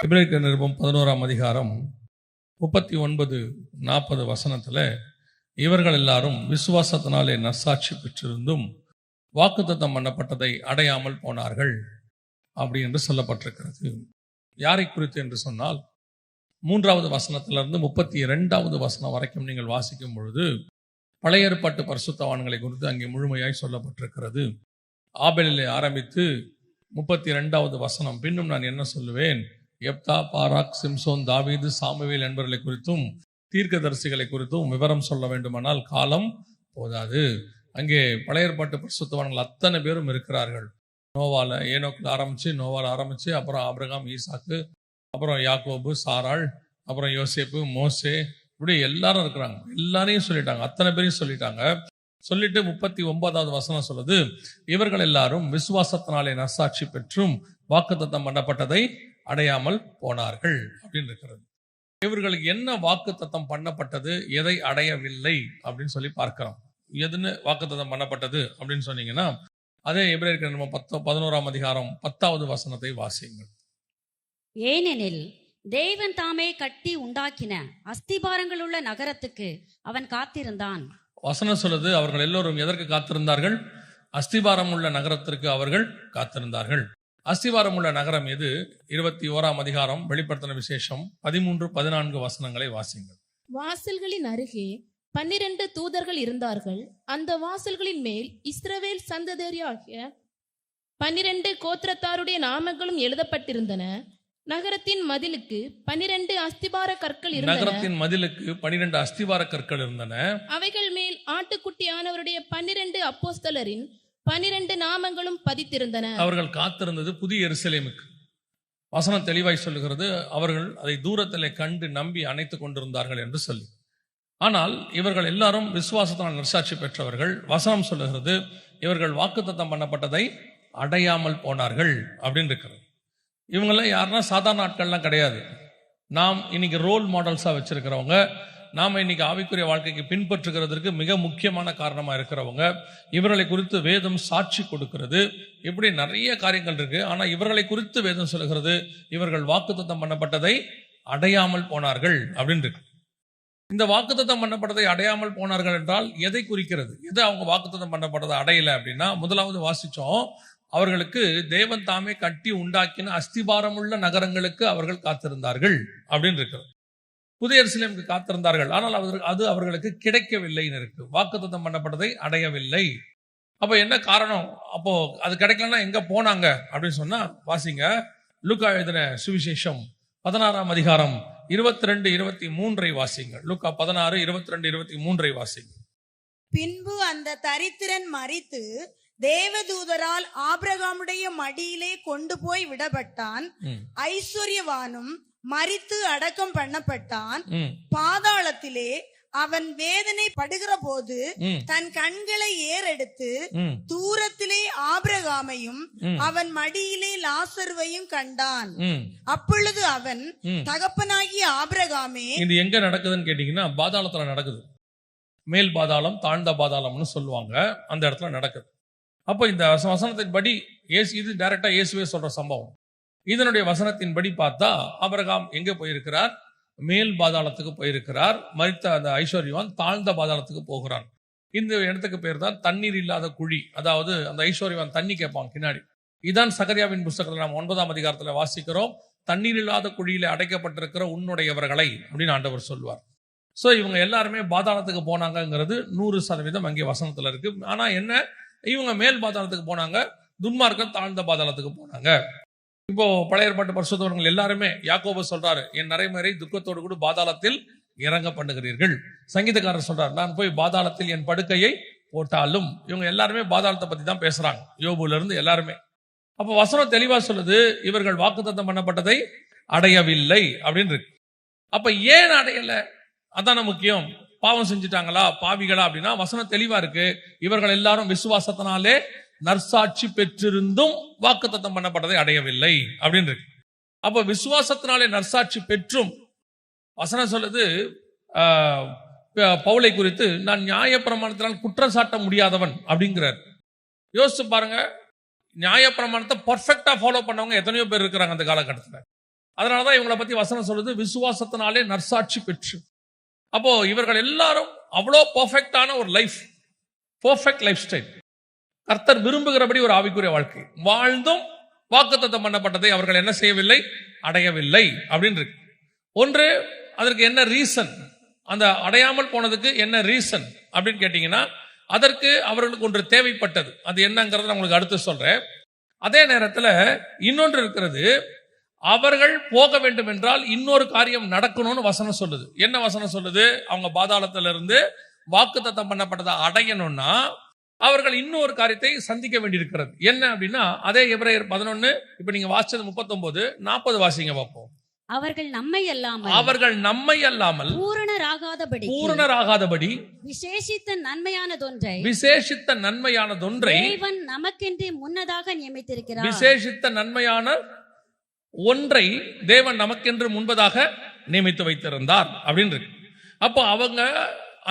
எபிரேயர் நிருபம் 11ஆம் அதிகாரம் 39-40 வசனத்துல இவர்கள் எல்லாரும் விசுவாசத்தினாலே நற்சாட்சி பெற்றிருந்தும் வாக்குத்தத்தம் பண்ணப்பட்டதை அடையாமல் போனார்கள் அப்படி என்று சொல்லப்பட்டிருக்கிறது. யாரை குறித்து என்று சொன்னால் 3வது வசனத்திலிருந்து 32வது வசனம் வரைக்கும் நீங்கள் வாசிக்கும் பொழுது பழைய ஏற்பாட்டு பரிசுத்தவான்களை குறித்து அங்கே முழுமையாய் சொல்லப்பட்டிருக்கிறது. ஆபேலிலே ஆரம்பித்து 32வது வசனம், பின்னும் நான் என்ன சொல்லுவேன், எப்தா, பாராக், சிம்சோன், தாவீது, சாமுவேல் என்பவர்களை குறித்தும் தீர்க்கதரிசிகளை குறித்தும் விவரம் சொல்ல வேண்டுமானால் காலம் போதாது. அங்கே பழைய ஏற்பாட்டு பரிசுத்தவான்கள் அத்தனை பேரும் இருக்கிறார்கள். ஏனோக்கில் ஆரம்பிச்சு அப்புறம் ஆபிரகாம், ஈசாக்கு, அப்புறம் யாக்கோபு, சாராள், அப்புறம் யோசேப்பு, மோசே, இப்படி எல்லாரும் இருக்கிறாங்க. எல்லாரையும் சொல்லிட்டாங்க, அத்தனை பேரையும் சொல்லிட்டாங்க. சொல்லிட்டு 39வது வசனம் சொல்லுது, இவர்கள் எல்லாரும் விசுவாசத்தினாலே நற்சாட்சி பெற்றும் வாக்குத்தத்தம் பண்ணப்பட்டதை அடையாமல் போனார்கள் அப்படின்னு இருக்கிறது. இவர்களுக்கு என்ன வாக்குத்தத்தம் பண்ணப்பட்டது, எதை அடையவில்லை அப்படின்னு சொல்லி பார்க்கிறோம். எதுன்னு வாக்குத்தத்தம் பண்ணப்பட்டது அப்படின்னு சொன்னீங்கன்னா அதே எபிரேயர் நிருபம் 11ஆம் அதிகாரம் 10வது வசனத்தை வாசியுங்கள். ஏனெனில் தேவன் தாமே கட்டி உண்டாக்கின அஸ்திபாரங்கள் உள்ள நகரத்துக்கு அவன் காத்திருந்தான். வசனம் சொல்லுது, அவர்கள் எல்லோரும் எதற்கு காத்திருந்தார்கள்? அஸ்திபாரம் உள்ள நகரத்திற்கு அவர்கள் காத்திருந்தார்கள். அஸ்திபாரம் உள்ள நகரம் எது? 21ஆம் அதிகாரம் வெளிப்படுத்தின விசேஷம் 13-14 வசனங்களை வாசியுங்கள். வாசல்களின் அருகே 12 தூதர்கள் இருந்தார்கள். அந்த வாசல்களின் மேல் இஸ்ரவேல் சந்ததியாகிய 12 கோத்திரத்தாருடைய நாமங்களும் எழுதப்பட்டிருந்தன. நகரத்தின் மதிலுக்கு 12 அஸ்திபார கற்கள் இருந்தன. நகரத்தின் மதிலுக்கு 12 அஸ்திபார கற்கள் இருந்தன. அவைகள் மேல் ஆட்டுக்குட்டியானவருடைய 12 அப்போஸ்தலரின் 12 நாமங்களும் பதித்திருந்தன. அவர்கள் காத்திருந்தது புதிய எருசலேமுக்கு. வசனம் தெளிவாய் சொல்லுகிறது, அவர்கள் அதை தூரத்திலே கண்டு நம்பி அணைத்துக் கொண்டிருந்தார்கள் என்று சொல்லி. ஆனால் இவர்கள் எல்லாரும் விசுவாசத்தினால் நற்சாட்சி பெற்றவர்கள். வசனம் சொல்லுகிறது, இவர்கள் வாக்குத்தத்தம் பண்ணப்பட்டதை அடையாமல் போனார்கள் அப்படின்னு இருக்கிறது. இவங்கெல்லாம் யாருன்னா சாதாரண ஆட்கள்லாம் கிடையாது. நாம் இன்னைக்கு ரோல் மாடல்ஸா வச்சிருக்கிறவங்க, நாம இன்னைக்கு ஆவிக்குரிய வாழ்க்கைக்கு பின்பற்றுகிறதுக்கு மிக முக்கியமான காரணமா இருக்கிறவங்க. இவர்களை குறித்து வேதம் சாட்சி கொடுக்கிறது. இப்படி நிறைய காரியங்கள் இருக்கு. ஆனா இவர்களை குறித்து வேதம் சொல்லுகிறது, இவர்கள் வாக்குத்தத்தம் பண்ணப்பட்டதை அடையாமல் போனார்கள் அப்படின்னு இருக்கு. இந்த வாக்குத்தத்தம் பண்ணப்பட்டதை அடையாமல் போனார்கள் என்றால் எதை குறிக்கிறது? எது அவங்க வாக்குத்தத்தம் பண்ணப்பட்டதை அடையல அப்படின்னா, முதலாவது வாசிச்சோம், அவர்களுக்கு தேவன் தாமே கட்டி உண்டாக்கின அஸ்திபாரம் உள்ள நகரங்களுக்கு அவர்கள் காத்திருந்தார்கள் அப்படின்னு இருக்கிறது. புதிய எருசலேமுக்கு காத்திருந்தார்கள், ஆனால் அது அவர்களுக்கு கிடைக்கவில்லைன்னு இருக்கு. வாக்குத்தத்தம் பண்ணப்பட்டதை அடையவில்லை. அப்ப என்ன காரணம்? அப்போ அது கிடைக்கலன்னா எங்க போனாங்க அப்படின்னு சொன்னா வாசிங்க, லூக்கா எழுதின சுவிசேஷம் 16ஆம் அதிகாரம் 22-23 வாசிங்க. லூக்கா 16:22-23 வாசிங்க. பின்பு அந்த தரித்திரன் மரித்து தேவதூதரால் ஆபிரகாமுடைய மடியிலே கொண்டு போய் விடப்பட்டான். ஐஸ்வர்யவானும் மரித்து அடக்கம் பண்ணப்பட்டான். பாதாளத்திலே அவன் வேதனை படுகிற போது தன் கண்களை ஏறெடுத்து தூரத்திலே ஆபிரகாமையும் அவன் மடியிலே லாசருவையும் கண்டான். அப்பொழுது அவன், தகப்பனாகிய ஆபிரகாமே. இது எங்க நடக்குதுன்னு கேட்டீங்கன்னா பாதாளத்துல நடக்குது. மேல் பாதாளம், தாழ்ந்த பாதாளம்னு சொல்லுவாங்க, அந்த இடத்துல நடக்குது. அப்போ இந்த வசனத்தின்படி இது டைரக்டா இயேசுவே சொல்ற சம்பவம். இதனுடைய வசனத்தின்படி பார்த்தா ஆபிரகாம் எங்க போயிருக்கிறார்? மேல் பாதாளத்துக்கு போயிருக்கிறார். மரித்த அந்த ஐஸ்வர்யவான் தாழ்ந்த பாதாளத்துக்கு போகிறான். இந்த இடத்துக்கு பேர் தான் தண்ணீர் இல்லாத குழி. அதாவது அந்த ஐஸ்வர்யவான் தண்ணி கேட்பான் பின்னாடி. இதான் சகரியாவின் புஸ்தகத்தில் நாம் 9ஆம் அதிகாரத்துல வாசிக்கிறோம், தண்ணீர் இல்லாத குழியில அடைக்கப்பட்டிருக்கிற உன்னுடையவர்களை அப்படின்னு ஆண்டவர் சொல்வார். சோ இவங்க எல்லாருமே பாதாளத்துக்கு போனாங்கிறது 100% அங்கே வசனத்துல இருக்கு. ஆனா என்ன, இவங்க மேல் பாதாளத்துக்கு போனாங்க, துன்மார்க்கர் தாழ்ந்த பாதாளத்துக்கு போனாங்க. இப்போ பழைய ஏற்பாட்டு பரிசுத்தவான்கள் எல்லாருமே, யாக்கோபு சொல்றாரு, என் நரைமறை துக்கத்தோடு கூட பாதாளத்தில் இறங்க பண்ணுகிறீர்கள். சங்கீதக்காரர் சொல்றாரு, நான் போய் பாதாளத்தில் என் படுக்கையை போட்டாலும். இவங்க எல்லாருமே பாதாளத்தை பத்தி தான் பேசுறாங்க, யோபுல இருந்து எல்லாருமே. அப்போ வசனம் தெளிவா சொல்லுது, இவர்கள் வாக்குத்தத்தம் பண்ணப்பட்டதை அடையவில்லை அப்படின்னு இருக்கு. அப்ப ஏன் அடையல? அதான முக்கியம். பாவம் செஞ்சுட்டாங்களா, பாவிகளா அப்படின்னா வசனம் தெளிவா இருக்கு. இவர்கள் எல்லாரும் விசுவாசத்தினாலே நற்சாட்சி பெற்றிருந்தும் வாக்குத்தத்தம் பண்ணப்பட்டதை அடையவில்லை அப்படின்னு இருக்கு. அப்ப விசுவாசத்தினாலே நற்சாட்சி பெற்றும் வசனம் சொல்லுது, பவுலை குறித்து, நான் நியாயப்பிரமாணத்தினால் குற்றம் சாட்ட முடியாதவன் அப்படிங்கிறார். யோசிச்சு பாருங்க, நியாயப்பிரமாணத்தை பர்ஃபெக்டா ஃபாலோ பண்ணவங்க எத்தனையோ பேர் இருக்கிறாங்க அந்த காலகட்டத்தில். அதனாலதான் இவங்களை பத்தி வசனம் சொல்லுது, விசுவாசத்தினாலே நற்சாட்சி பெற்று. அப்போ இவர்கள் எல்லாரும் அவ்வளோ பர்ஃபெக்டான ஒரு லைஃப், பர்ஃபெக்ட் லைஃப் ஸ்டைல், கர்த்தர் விரும்புகிறபடி ஒரு ஆவிக்குரிய வாழ்க்கை வாழ்ந்தும் வாக்குத்தத்தம் பண்ணப்பட்டதை அவர்கள் என்ன செய்யவில்லை, அடையவில்லை அப்படின்னு இருக்கு. ஒன்று, அதற்கு என்ன ரீசன், அந்த அடையாமல் போனதுக்கு என்ன ரீசன் அப்படின்னு கேட்டீங்கன்னா, அதற்கு அவர்களுக்கு ஒன்று தேவைப்பட்டது. அது என்னங்கிறத நான் உங்களுக்கு அடுத்து சொல்றேன். அதே நேரத்தில் இன்னொன்று இருக்கிறது, அவர்கள் போக வேண்டும் என்றால் இன்னொரு காரியம் நடக்கணும்னு வசனம் சொல்லுது. என்ன வசனம் சொல்லுது? அவங்க பாதாளத்திலிருந்து வாக்குத்தத்தம் பண்ணப்பட்டதை அடையணும்னா அவர்கள் இன்னொரு காரியத்தை சந்திக்க வேண்டியிருக்கிறது. என்ன அப்படின்னா, அதே எபிரேயர் 11, இப்ப நீங்க வாசிச்சது 39, 40 வாசிங்க பார்ப்போம். அவர்கள் நம்மை அல்லாமல் பூரணராகாதபடி விசேஷித்த நன்மையானதொன்றை தேவன் நமக்கென்று முன்னதாக நியமித்திருக்கிறார். விசேஷித்த நன்மையான ஒன்றை தேவன் நமக்கென்று முன்பதாக நியமித்து வைத்திருந்தார் அப்படின்னு இருக்கு. அப்போ அவங்க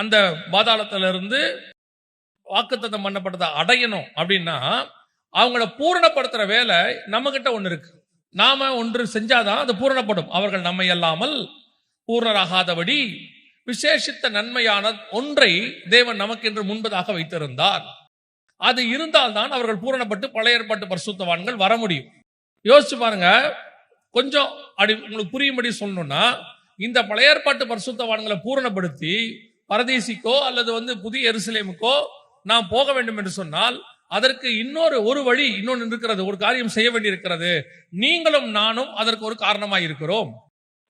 அந்த பாதாளத்திலிருந்து வாக்குத்தத்தம் பண்ணப்பட்டதை அடையணும் அப்படின்னா அவங்கள பூரணப்படுத்துற வேலை நம்ம கிட்ட ஒண்ணு இருக்கு. நாம ஒன்று செஞ்சாதான் அது பூரணப்படும். அவர்கள் நம்மை அல்லாமல் பூரணராகாதபடி விசேஷித்த நன்மையான ஒன்றை தேவன் நமக்கென்று முன்பதாக வைத்திருந்தார். அது இருந்தால்தான் அவர்கள் பூரணப்பட்டு பழைய ஏற்பாட்டு பரிசுத்தவான்கள் வர முடியும். யோசிச்சு பாருங்க, கொஞ்சம் அப்படி உங்களுக்கு புரியும்படி சொல்லணும்னா, இந்த பழைய ஏற்பாட்டு பரிசுத்தவான்களை பூரணப்படுத்தி பரதீசிக்கோ அல்லது புதிய எருசலேமுக்கோ நாம் போக வேண்டும் என்று சொன்னால் அதற்கு ஒரு வழி இன்னொன்று இருக்கிறது, ஒரு காரியம் செய்ய வேண்டியிருக்கிறது. நீங்களும் நானும் அதற்கு ஒரு காரணமாய் இருக்கிறோம்.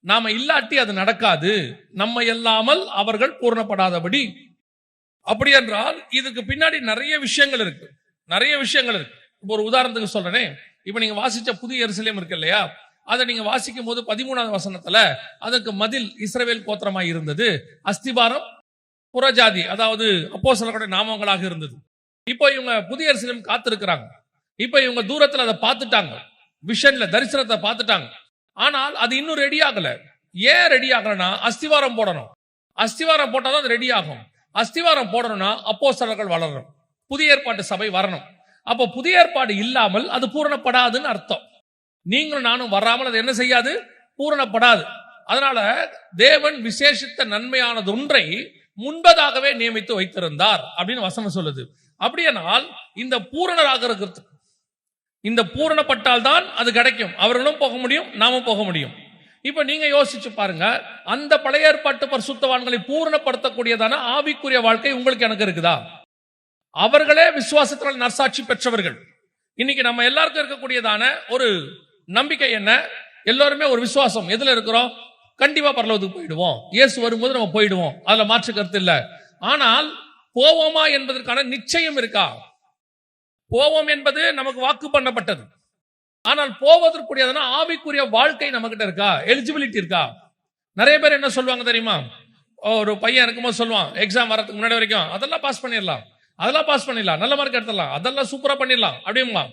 நாம இல்லாட்டி அது நடக்காது. நம்மை இல்லாமல் அவர்கள் பூரணப்படாதபடி. அப்படி என்றால் இதுக்கு பின்னாடி நிறைய விஷயங்கள் இருக்கு. இப்போ ஒரு உதாரணத்துக்கு சொல்றேனே, இப்ப நீங்க வாசிச்ச புதிய எருசலேம் இருக்கு இல்லையா, அதை நீங்க வாசிக்கும் போது 13வது வசனத்துல அதற்கு மதில் இஸ்ரவேல் கோத்திரமாய் இருந்தது, அஸ்திபாரம் புறஜாதி, அதாவது அப்போஸ்தலர்களுடைய நாமங்களாக இருந்தது. இப்போ இவங்க புதிய எருசலேம் காத்திருக்கிறாங்க. இப்போ இவங்க தூரத்துல அதை பார்த்துட்டாங்க, விஷன்ல தரிசனத்தை பார்த்துட்டாங்க. ஆனால் அது இன்னும் ரெடி ஆகல. ஏன் ரெடி ஆகலன்னா, அஸ்திவாரம் போடணும். அஸ்திவாரம் போட்டாதான் அது ரெடி ஆகும். அஸ்திவாரம் போடணும்னா அப்போஸ்தலர்கள் வளரணும், புதிய ஏற்பாட்டு சபை வரணும். அப்போ புதிய ஏற்பாடு இல்லாமல் அது பூரணப்படாதுன்னு அர்த்தம். நீங்களும் நானும் வராமல் அது என்ன செய்யாது, பூரணப்படாது. அதனால தேவன் விசேஷித்த நன்மையானது ஒன்றை முன்பதாகவே நியமித்து வைத்திருந்தார் அப்படின்னு வசனம் சொல்லுது. அப்படியானால் இந்த பூரணராக இருக்கிறது, இந்த பூரணப்பட்டால் தான் அது கிடைக்கும். அவர்களும் போக முடியும், நாமும் போக முடியும். இப்ப நீங்க யோசிச்சு பாருங்க, அந்த பழைய ஏற்பாட்டு பரிசுத்தவான்களை பூரணப்படுத்தக்கூடியதான ஆவிக்குரிய வாழ்க்கை உங்களுக்கு எனக்கு இருக்குதா? அவர்களே விசுவாசத்தினால் நற்சாட்சி பெற்றவர்கள். இன்னைக்கு நம்ம எல்லாருக்கும் இருக்கக்கூடியதான ஒரு நம்பிக்கை என்ன? எல்லாருமே ஒரு விசுவாசம். எதுல இருக்கிறோம்? கண்டிப்பா பரலோகத்துக்கு போயிடுவோம், இயேசு வரும்போது நம்ம போயிடுவோம், அதுல மாற்று கருத்து இல்ல. ஆனால் போவோமா என்பதற்கான நிச்சயம் இருக்கா? போவோம் என்பது நமக்கு வாக்கு பண்ணப்பட்டது. ஆனால் போவதற்குரியதான ஆவிக்குரிய வாழ்க்கை நம்ம கிட்ட இருக்கா? எலிஜிபிலிட்டி இருக்கா? நிறைய பேர் என்ன சொல்லுவாங்க தெரியுமா? ஒரு பையன் இருக்கும்போது சொல்லுவான், எக்ஸாம் வரதுக்கு முன்னாடி வரைக்கும் அதெல்லாம் பாஸ் பண்ணிடலாம், நல்ல மார்க் எடுத்துடலாம், அதெல்லாம் சூப்பரா பண்ணிடலாம் அப்படிமா.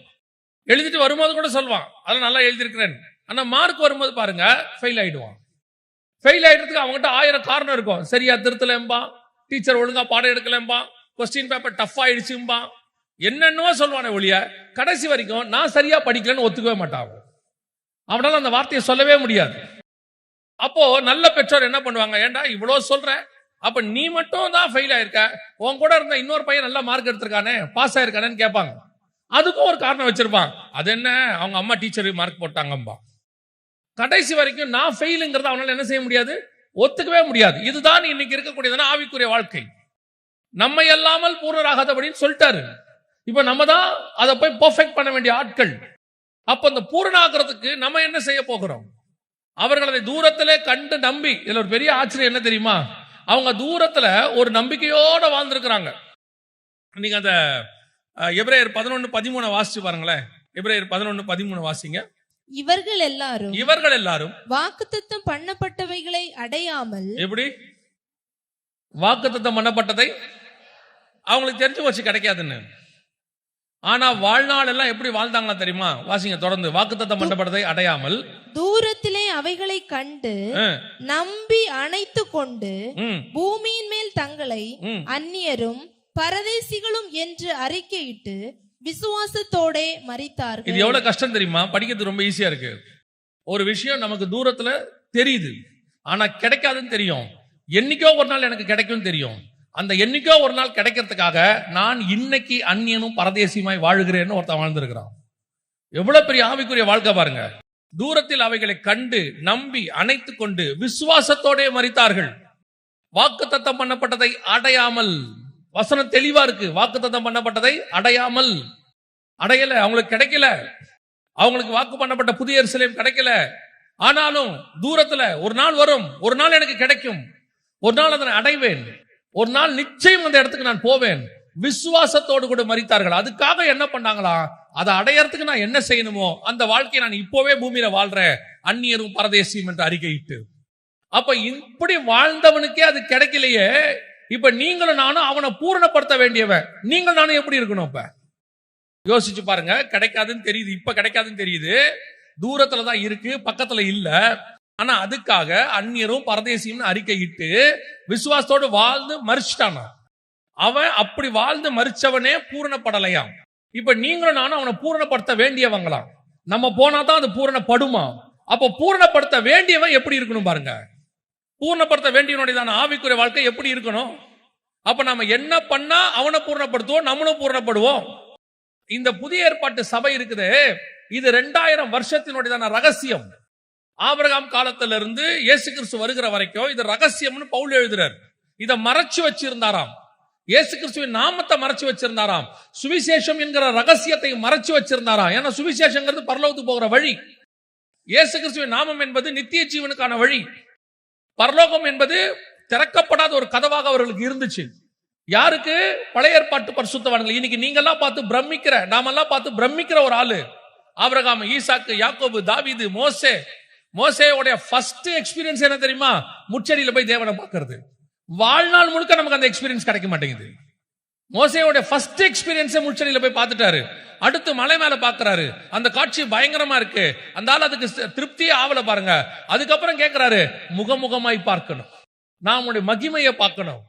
எழுதிட்டு வரும்போது கூட சொல்லுவான், அதெல்லாம் நல்லா எழுதிருக்கிறேன். ஆனா மார்க் வரும்போது பாருங்க, ஃபெயில் ஆயிடுவான். ஃபெயில் ஆயிடுறதுக்கு அவங்ககிட்ட 1000 காரணம் இருக்கும். சரியா திருத்தலம்பா, டீச்சர் ஒழுங்கா பாடம் எடுக்கலம்பா, கொஸ்டின் பேப்பர் டஃப் ஆயிடுச்சும்பா, என்னென்னவோ சொல்லுவானே ஒழிய கடைசி வரைக்கும் நான் சரியா படிக்கலன்னு ஒத்துக்கவே மாட்டான். அவனால அந்த வார்த்தையை சொல்லவே முடியாது. அப்போ நல்ல பெற்றோர் என்ன பண்ணுவாங்க, ஏண்டா இவ்வளவு சொல்ற, அப்ப நீ மட்டும் தான் ஃபெயில் ஆயிருக்க, உன் கூட இருந்த இன்னொரு பையன் நல்ல மார்க் எடுத்திருக்கானே, பாஸ் ஆயிருக்கானேன்னு கேட்பாங்க. அதுக்கும் ஒரு காரணம் வச்சிருப்பான். அது என்ன, அவங்க அம்மா டீச்சர் மார்க் போட்டாங்கம்பா. கடைசி வரைக்கும் நான் ஃபெயிலுங்கிறத அவனால என்ன செய்ய முடியாது, ஒத்துக்கவே முடியாது. இதுதான் இன்னைக்கு இருக்கக்கூடியதான ஆவிக்குரிய வாழ்க்கை. நம்மை அல்லாமல் பூரணராகாதபடின்னு சொல்லிட்டாரு. இப்ப நம்ம தான் அதை போய் பெர்ஃபெக்ட் பண்ண வேண்டிய ஆட்கள். அப்ப அந்த பூரணாகிறதுக்கு நம்ம என்ன செய்ய போகிறோம்? அவர்கள் அதை தூரத்திலே கண்டு நம்பி, இதுல ஒரு பெரிய ஆச்சரியம் என்ன தெரியுமா, அவங்க தூரத்துல ஒரு நம்பிக்கையோட வாழ்ந்திருக்கிறாங்க. நீங்க அந்த எபிரேயர் 11:13 வாசிச்சு பாருங்களேன். எபிரேயர் 11:13 வாசிங்க. இவர்கள் எல்லாரும் வாக்குத்தத்தம் பண்ணப்பட்டவைகளை அடையாமல். எப்படி வாக்குத்தத்தம் பண்ணப்பட்டதை அவங்களுக்கு தெரிஞ்சு வச்சு கிடைக்காதுன்னு. ஆனா வாழ்நாள் எல்லாம் எப்படி வாழ்ந்தாங்களா தெரியுமா? வாசிங்க தொடர்ந்து. வாக்குத்தத்தம் பண்ணப்பட்டதை அடையாமல் தூரத்திலே அவைகளை கண்டு நம்பி அணைத்து கொண்டு பூமியின் மேல் தங்களை அந்நியரும் பரதேசிகளும் என்று அறிக்கையிட்டு விசுவாசத்தோட மரித்தார்கள். இது எவ்வளவு கஷ்டம் தெரியுமா? படிக்கிறது ரொம்ப ஈஸியா இருக்கு. ஒரு விஷயம் நமக்கு தூரத்துல தெரியுது, ஆனா கிடைக்காதுன்னு தெரியும். என்னைக்கோ ஒரு நாள் எனக்கு கிடைக்கும் தெரியும். அந்த என்னைக்கோ ஒரு நாள் கிடைக்கிறதுக்காக நான் இன்னைக்கு அந்நியனும் பரதேசியுமாய் வாழுகிறேன்னு ஒருத்தன் வாழ்ந்திருக்கிறான். எவ்வளவு பெரிய ஆவிக்குரிய வாழ்க்கை பாருங்க. தூரத்தில் அவைகளை கண்டு நம்பி அணைத்து கொண்டு விசுவாசத்தோட மரித்தார்கள். வாக்குத்தத்தம் பண்ணப்பட்டதை அடையாமல். வசனம் தெளிவா இருக்கு. வாக்குத்தத்தம் பண்ணப்பட்டதை அடையாமல். அடையல, அவங்களுக்கு கிடைக்கல. அவங்களுக்கு வாக்கு பண்ணப்பட்ட புதிய எருசலேம் கிடைக்கல. ஆனாலும் தூரத்துல ஒரு நாள் வரும், ஒரு நாள் எனக்கு கிடைக்கும், ஒரு நாள் அதனை அடைவேன், ஒரு நாள் நிச்சயம் அந்த இடத்துக்கு நான் போவேன். விசுவாசத்தோடு கூட மரித்தார்கள். அதுக்காக என்ன பண்ணாங்களா, அதை அடையறதுக்கு நான் என்ன செய்யணுமோ அந்த வாழ்க்கையை நான் இப்போவே பூமியில வாழ்றேன், அந்நியரும் பரதேசியும் என்று அறிக்கையிட்டு. அப்ப இப்படி வாழ்ந்தவனுக்கே அது கிடைக்கலையே, இப்ப நீங்களும் நானும் அவனை பூரணப்படுத்த வேண்டியவன். நீங்கள் நானும் எப்படி இருக்கணும்? இப்ப யோசிச்சு பாருங்க. கிடைக்காதுன்னு தெரியுது, இப்ப கிடைக்காதுன்னு தெரியுது, தூரத்துலதான் இருக்கு, பக்கத்துல இல்ல. ஆனா அதுக்காக அந்நியரும் பரதேசியும் அறிக்கையிட்டு விசுவாசத்தோடு வாழ்ந்து மரிச்சிட்டானா. அவன் அப்படி வாழ்ந்து மரிச்சவனே பூரணப்படலையாம். இப்ப நீங்களும் நானும் அவனை பூரணப்படுத்த வேண்டியவங்களாம். நம்ம போனாதான் அது பூரணப்படுமா? அப்ப பூரணப்படுத்த வேண்டியவன் எப்படி இருக்கணும் பாருங்க. பூர்ணப்படுத்த வேண்டியவனுடையதான ஆவிக்குரிய வாழ்க்கை எப்படி இருக்கணும்? அப்ப நம்ம என்ன பண்ணா அவனை பூர்ணப்படுத்துவோம், நம்மளும் பூர்ணப்படுவோம். இந்த புதிய ஏற்பாட்டு சபை இருக்குது, இது 2000 வருஷத்தினுடையதான ரகசியம். ஆபிரகாம் காலத்திலிருந்து இயேசு கிறிஸ்து வருகிற வரைக்கும் இது ரகசியம்னு பவுல் எழுதுறார். இதை மறைச்சு வச்சிருந்தாராம். இயேசு கிறிஸ்துவின் நாமத்தை மறைச்சு வச்சிருந்தாராம். சுவிசேஷம் என்கிற ரகசியத்தை மறைச்சு வச்சிருந்தாராம். ஏன்னா சுவிசேஷங்கிறது பரலோகத்துக்கு போகிற வழி. இயேசு கிறிஸ்துவின் நாமம் என்பது நித்திய ஜீவனுக்கான வழி. பரலோகம் என்பது திறக்கப்படாத ஒரு கதவாக அவர்களுக்கு இருந்துச்சு. யாருக்கு? பழைய ஏற்பாட்டு பரிசுத்தவான்கள். இன்னைக்கு நீங்கெல்லாம் பார்த்து பிரமிக்கிற, நாமெல்லாம் பார்த்து பிரமிக்கிற ஒரு ஆளு ஆபிரகாம், ஈசாக்கு, யாக்கோபு, தாவீது, மோசே. மோசேயோட ஃபர்ஸ்ட் எக்ஸ்பீரியன்ஸ் என்ன தெரியுமா? முச்சடியில போய் தேவனை பார்க்கிறது. வாழ்நாள் முழுக்க நமக்கு அந்த எக்ஸ்பீரியன்ஸ் கிடைக்க மாட்டேங்குது. மோசேயோட ஃபர்ஸ்ட் எக்ஸ்பீரியன்ஸே முச்சடியில போய் பார்த்துட்டாரு. அடுத்து மலை மேல பாக்குறாரு, அந்த காட்சி பயங்கரமா இருக்கு. அந்த ஆள் அதுக்கு திருப்தியே ஆவல பாருங்க. அதுக்கப்புறம் கேட்கிறாரு, முகமுகமாய் பார்க்கணும், நான் உன்னுடைய மகிமையை பார்க்கணும்.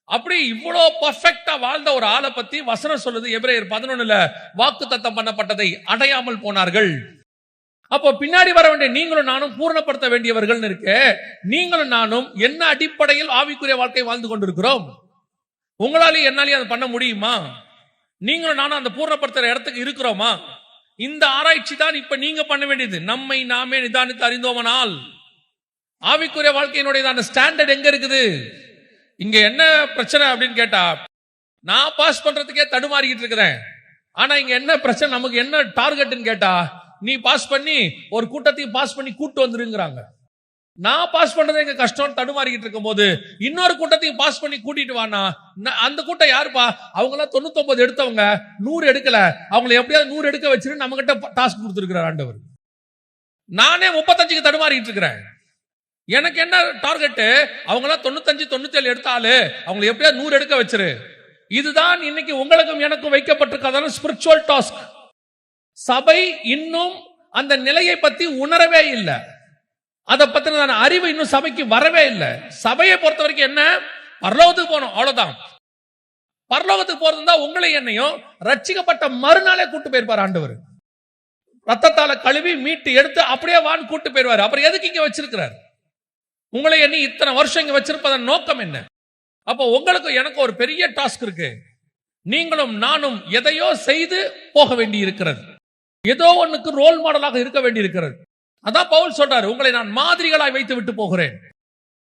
அப்படி இவ்வளவு பர்ஃபெக்டா வாழ்ந்த ஒரு ஆளை பத்தி வசனம் சொல்லுது. எபிரேயர் 11 வாக்குத்தத்தம் பண்ணப்பட்டதை அடையாமல் போனார்கள். அப்போ பின்னாடி வர வேண்டிய நீங்களும் நானும் பூர்ணப்படுத்த வேண்டியவர்கள் இருக்கு. நீங்களும் நானும் என்ன அடிப்படையில் ஆவிக்குரிய வாழ்க்கை வாழ்ந்து கொண்டிருக்கிறோம்? உங்களாலேயும் என்னாலேயும் அதை பண்ண முடியுமா? நீங்களும் நானும் அந்த பூர்ணப்படுத்துற இடத்துக்கு இருக்கிறோமா? இந்த ஆராய்ச்சி தான் இப்ப நீங்க பண்ண வேண்டியது. நம்மை நாமே நிதானித்து அறிந்தோமனால் ஆவிக்குரிய வாழ்க்கையினுடைய ஸ்டாண்டர்ட் எங்க இருக்குது? இங்க என்ன பிரச்சனை அப்படின்னு கேட்டா, நான் பாஸ் பண்றதுக்கே தடுமாறிக்கிட்டு இருக்கிறேன். ஆனா இங்க என்ன பிரச்சனை, நமக்கு என்ன டார்கெட்னு கேட்டா, நீ பாஸ் பண்ணி ஒரு கூட்டத்தையும் பாஸ் பண்ணி கூட்டு வந்துருங்கிறாங்க. நான் பாஸ் பண்றது எங்க கஷ்டம் தடுமாறிக்கிட்டு இருக்கும் போது இன்னொரு கூட்டத்தையும் பாஸ் பண்ணி கூட்டிட்டு வானா, அந்த கூட்டம் யாருப்பா? அவங்க எல்லாம் 99 எடுத்தவங்க, 100 எடுக்கல. அவங்களை எப்படியாவது 100 எடுக்க வச்சிரு நம்ம கிட்ட டாஸ்க் கொடுத்திருக்கிறார் ஆண்டவர். நானே 35க்கு தடுமாறிட்டு இருக்கிறேன். எனக்கு என்ன டார்கெட்? அவங்க எல்லாம் 95 97 எடுத்தாலே அவங்களை எப்படியாவது 100 எடுக்க வச்சிரு. இதுதான் இன்னைக்கு உங்களுக்கும் எனக்கும் வைக்கப்பட்டிருக்கிறதான ஸ்பிரிச்சுவல் டாஸ்க். சபை இன்னும் அந்த நிலையை பத்தி உணரவே இல்லை. அதை பத்தின அறிவு இன்னும் சபைக்கு வரவே இல்லை. சபையை பொறுத்த வரைக்கும் என்ன, பரலோகத்துக்கு போகணும், அவ்வளவுதான். பரலோகத்துக்கு போறதுன்னா உங்களை என்னையும் ரட்சிக்கப்பட்ட மறுநாளே கூட்டு போயிருப்பார் ஆண்டவர். ரத்தத்தால கழுவி மீட்டு எடுத்து அப்படியே வான் கூட்டு போயிருவாரு. அப்புறம் எதுக்கு இங்க வச்சிருக்கிறார்? உங்களை எண்ணி இத்தனை வருஷம் இங்க வச்சிருப்பதன் நோக்கம் என்ன? அப்போ உங்களுக்கு எனக்கு ஒரு பெரிய டாஸ்க் இருக்கு. நீங்களும் நானும் எதையோ செய்து போக வேண்டி இருக்கிறது. ஏதோ ஒண்ணுக்கு ரோல் மாடலாக இருக்க வேண்டி இருக்கிறது. அதான் பவுல் சொல்றாரு, உங்களை நான் மாதிரிகளாய் வைத்து விட்டு போகிறேன்.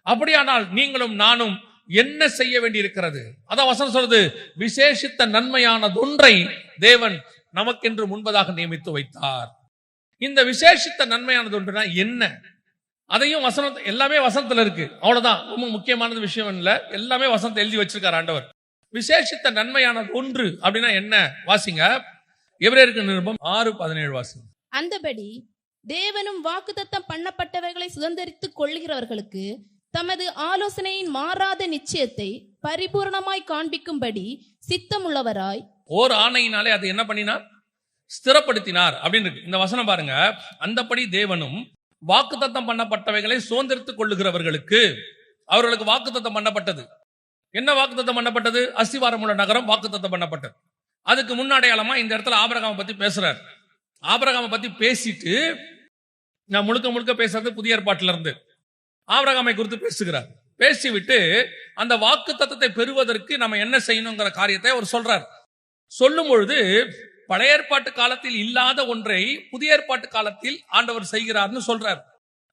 அப்படியானால் நீங்களும் நானும் என்ன செய்ய வேண்டி இருக்கிறது? அதான் வசனம் சொல்றது, விசேஷித்த நன்மையானதொன்றை தேவன் நமக்கென்று முன்பதாக நியமித்து வைத்தார். இந்த விசேஷித்த நன்மையானதொன்றுனா என்ன? அதையும் வசனம், எல்லாமே வசனத்துல இருக்கு, அவ்வளவுதான். ரொம்ப முக்கியமானது விஷயம் இல்ல, எல்லாமே வசனத்தை எழுதி வச்சிருக்காரு ஆண்டவர். விசேஷித்த நன்மையானது ஒன்று அப்படின்னா என்ன? வாசிங்க, எபிரேயருக்கு நிருபம் 6:17 வாசிங்க. அந்தபடி தேவனும் வாக்குத்தத்தம் பண்ணப்பட்டவர்களை சுதந்தரித்துக் கொள்ளுகிறவர்களுக்கு தமது ஆலோசனையின் மாறாத நிச்சயத்தை பரிபூர்ணமாய் காண்பிக்கும்படி சித்தமுள்ளவராய் ஓர் ஆணையினாலே அது என்ன பண்ணினார்? ஸ்திரப்படுத்தினார் அப்படின்னு இருக்கு. இந்த வசனம் பாருங்க, அந்தபடி தேவனும் வாக்குத்தத்தம் பண்ணப்பட்டவைகளை சுதந்திரித்துக் கொள்ளுகிறவர்களுக்கு, அவர்களுக்கு வாக்குத்தத்தம் பண்ணப்பட்டது. என்ன வாக்குத்தத்தம் பண்ணப்பட்டது? அஸ்திவாரம் உள்ள நகரம் வாக்குத்தத்தம் பண்ணப்பட்டது. அதுக்கு முன்னாடையாளமா இந்த இடத்துல ஆபிரகாமை பத்தி பேசுறார். ஆபிரகாமை பத்தி பேசிட்டு நான் முழுக்க முழுக்க பேசுறது புதிய ஏற்பாட்டில இருந்து. ஆபிரகாமை குறித்து பேசுகிறார். பேசிவிட்டு அந்த வாக்கு தத்தத்தை பெறுவதற்கு நம்ம என்ன செய்யணுங்கிற காரியத்தை அவர் சொல்றார். சொல்லும் பொழுது பழைய ஏற்பாட்டு காலத்தில் இல்லாத ஒன்றை புதிய ஏற்பாட்டு காலத்தில் ஆண்டவர் செய்கிறார்னு சொல்றார்.